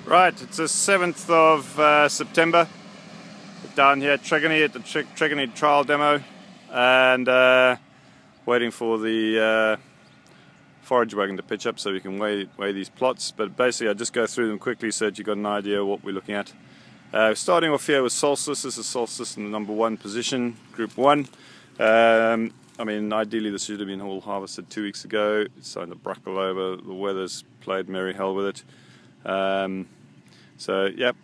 Right, it's the 7th of September, down here at Tregony at the Tregony trial demo, and waiting for the forage wagon to pitch up so we can weigh these plots. But basically I just go through them quickly so that you've got an idea of what we're looking at. Starting off here with Solstice. This is Solstice in the number 1 position, Group 1. I mean, ideally this should have been all harvested 2 weeks ago. It's starting to brackle over, the weather's played merry hell with it. So yep,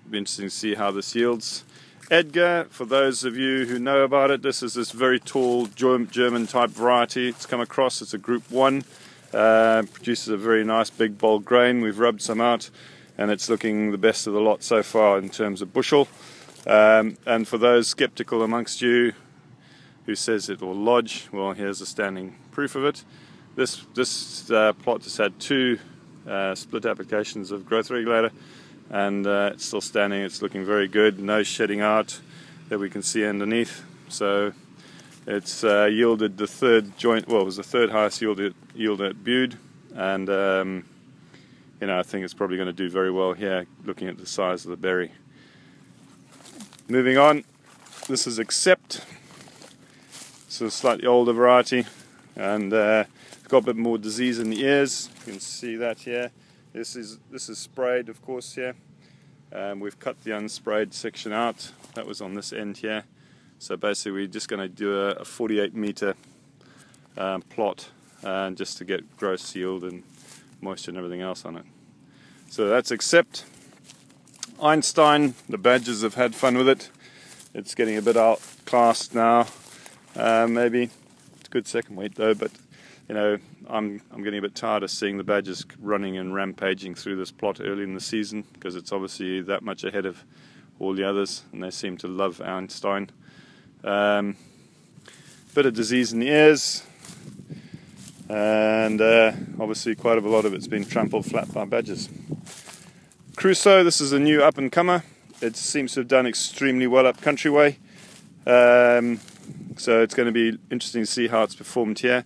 be interesting to see how this yields. Edgar, for those of you who know about it, this is this very tall German type variety. It's come across, it's a Group 1, produces a very nice big bold grain. We've rubbed some out and it's looking the best of the lot so far in terms of bushel. And for those skeptical amongst you who says it will lodge, well, here's a standing proof of it. This plot has had 2 split applications of growth regulator, and it's still standing. It's looking very good, no shedding out that we can see underneath. So it's yielded the 3rd joint, well, it was the 3rd highest yield at Bude, and you know, I think it's probably going to do very well here looking at the size of the berry. Moving on, this is Accept. It's a slightly older variety, and it's got a bit more disease in the ears. You can see that here. This is sprayed, of course, here. We've cut the unsprayed section out. That was on this end here. So basically we're just going to do a 48 meter plot just to get gross yield and moisture and everything else on it. So that's Accept. Einstein, the badgers have had fun with it. It's getting a bit outclassed now. Maybe it's a good second weight though, but you know, I'm getting a bit tired of seeing the badgers running and rampaging through this plot early in the season, because it's obviously that much ahead of all the others, and they seem to love Einstein. Bit of disease in the ears, and obviously quite a lot of it's been trampled flat by badgers. Crusoe, this is a new up-and-comer. It seems to have done extremely well up countryway, so it's going to be interesting to see how it's performed here.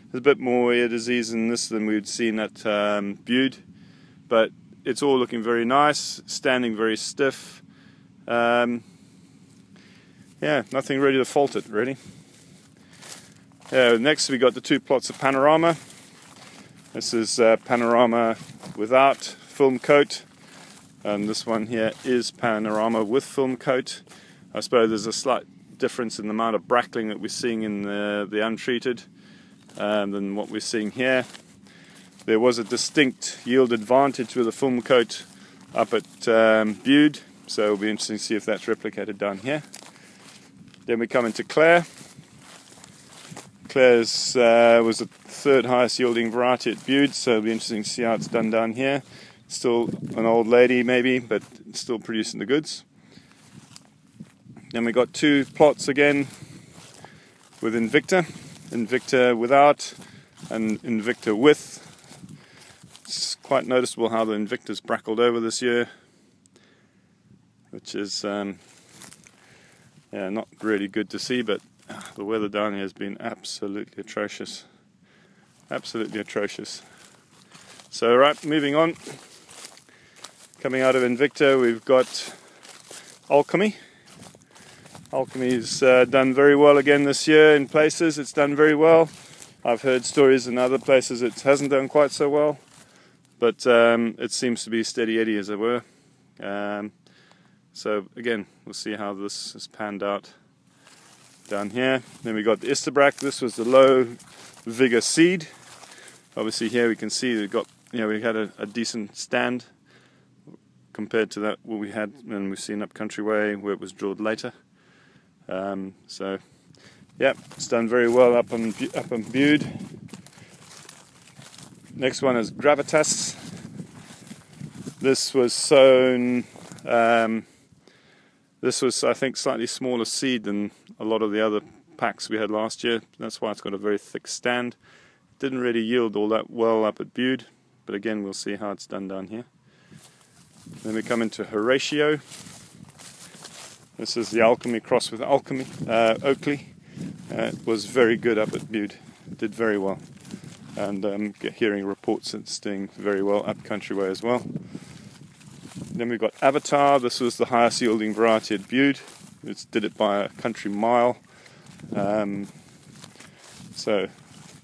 There's a bit more ear disease in this than we'd seen at Bude, but it's all looking very nice, standing very stiff. Yeah, nothing really to fault it, really. Next we got the 2 plots of Panorama. This is Panorama without film coat, and this one here is Panorama with film coat. I suppose there's a slight difference in the amount of brackling that we're seeing in the untreated than what we're seeing here. There was a distinct yield advantage with the film coat up at Bude, so it'll be interesting to see if that's replicated down here. Then we come into Claire. Claire's was the 3rd highest yielding variety at Bude, so it'll be interesting to see how it's done down here. Still an old lady maybe, but still producing the goods. Then we got 2 plots again with Invicta. Invicta without and Invicta with. It's quite noticeable how the Invicta's brackled over this year, which is yeah, not really good to see, but the weather down here has been absolutely atrocious. Absolutely atrocious. So right, moving on. Coming out of Invicta we've got Alchemy. Alchemy's done very well again this year in places. It's done very well. I've heard stories in other places it hasn't done quite so well, but it seems to be steady Eddie, as it were. So again, we'll see how this is panned out down here. Then we got the Istabrac. This was the low vigor seed. Obviously here we can see we got, you know, we had a decent stand compared to that what we had and we've seen up countryway where it was drilled later. So yeah, it's done very well up on Bude. Next one is Gravitas. This was sown, this was I think slightly smaller seed than a lot of the other packs we had last year. That's why it's got a very thick stand. Didn't really yield all that well up at Bude, but again we'll see how it's done down here. Then we come into Horatio. This is the Alchemy cross with Oakley. It was very good up at Bude. Did very well. And hearing reports it's doing very well up countryway as well. Then we've got Avatar. This was the highest yielding variety at Bude. It did it by a country mile. So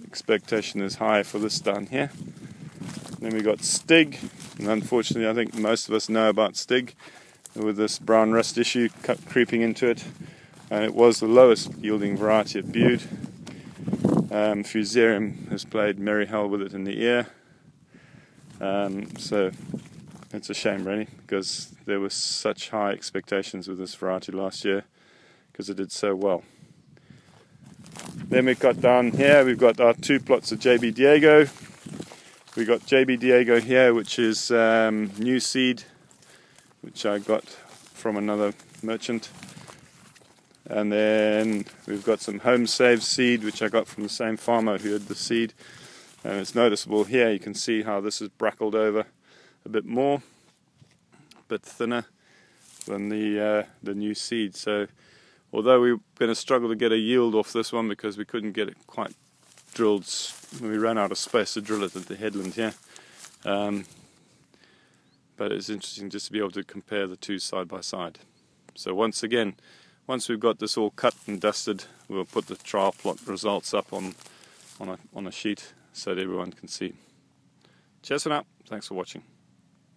expectation is high for this down here. Then we got Stig, and unfortunately I think most of us know about Stig with this brown rust issue creeping into it, and it was the lowest yielding variety at Bude. Fusarium has played merry hell with it in the ear, so it's a shame really, because there were such high expectations with this variety last year because it did so well. Then we've got down here, we've got our 2 plots of JB Diego. We've got JB Diego here, which is new seed, which I got from another merchant. And then we've got some home saved seed, which I got from the same farmer who had the seed. And it's noticeable here, you can see how this is brackled over a bit more, a bit thinner than the new seed. So although we're going to struggle to get a yield off this one because we couldn't get it quite drilled, we ran out of space to drill it at the headland here. But it's interesting just to be able to compare the two side by side. So once again, once we've got this all cut and dusted, we'll put the trial plot results up on a sheet so that everyone can see. Cheers for now. Thanks for watching.